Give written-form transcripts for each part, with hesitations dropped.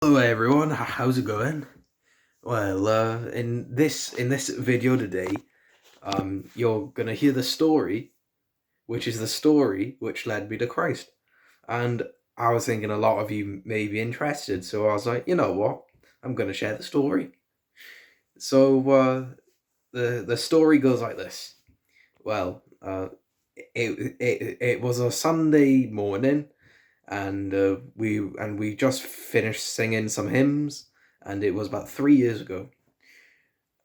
Hello everyone, how's it going? Well, in this video today, you're gonna hear the story, which is the story which led me to Christ. And I was thinking a lot of you may be interested, so I was like, you know what? I'm gonna share the story. So the story goes like this. Well, it was a Sunday morning, and we just finished singing some hymns, and it was about 3 years ago.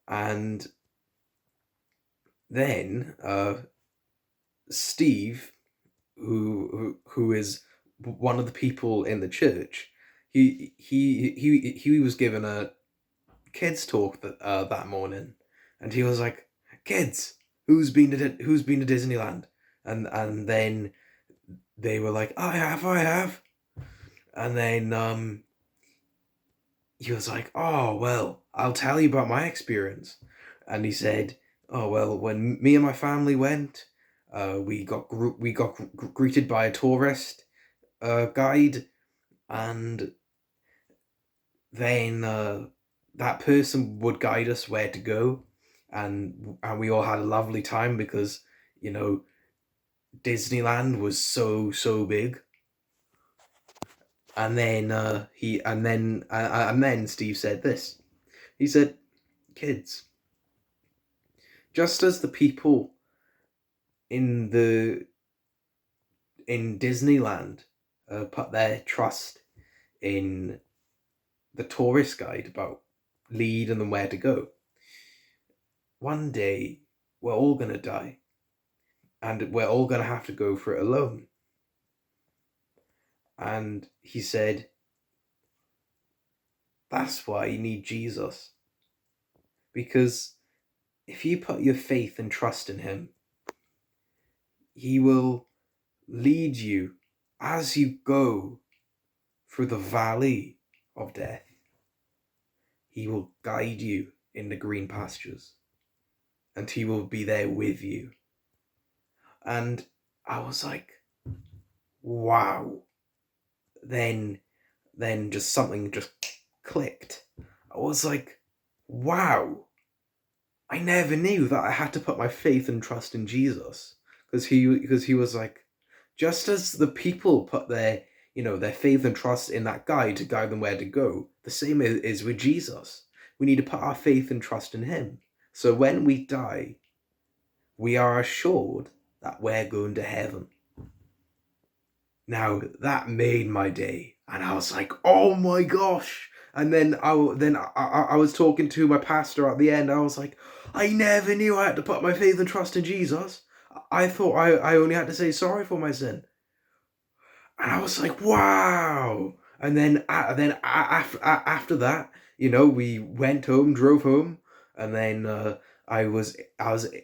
And then Steve, who is one of the people in the church, he was given a kids talk that morning, and he was like, "Kids, who's been to Disneyland?" And then they were like, I have," and then he was like, "Oh well, I'll tell you about my experience," and he said, "Oh well, when me and my family went, we got greeted by a tourist guide, and then that person would guide us where to go, and we all had a lovely time because you know Disneyland was so big." And then Steve said this. He said, "Kids, just as the people in the in Disneyland put their trust in the tourist guide about leading them where to go. One day, we're all gonna die, and we're all gonna have to go for it alone." And he said, "That's why you need Jesus, because if you put your faith and trust in him, he will lead you as you go through the valley of death. He will guide you in the green pastures, and he will be there with you." And I was like, wow. Then just something just clicked. I was like, wow. I never knew that I had to put my faith and trust in Jesus, because he was like, just as the people put their faith and trust in that guide to guide them where to go, the same is with Jesus. We need to put our faith and trust in him. So when we die, we are assured that we're going to heaven. Now that made my day, and I was like, "Oh my gosh!" And then I was talking to my pastor at the end. I was like, "I never knew I had to put my faith and trust in Jesus. I thought I only had to say sorry for my sin." And I was like, "Wow!" And after that, we went home, drove home, and then I was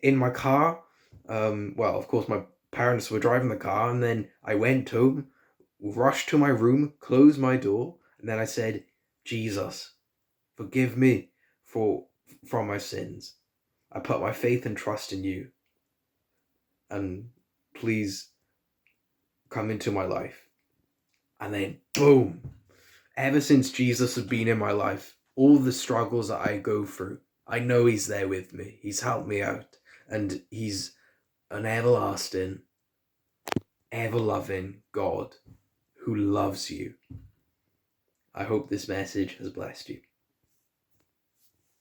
in my car. Well, of course, my parents were driving the car, and then I went home, rushed to my room, closed my door, and then I said, "Jesus, forgive me for my sins. I put my faith and trust in you, and please come into my life." And then boom, ever since Jesus has been in my life, all the struggles that I go through, I know he's there with me. He's helped me out, and he's an everlasting, ever loving God who loves you. I hope this message has blessed you.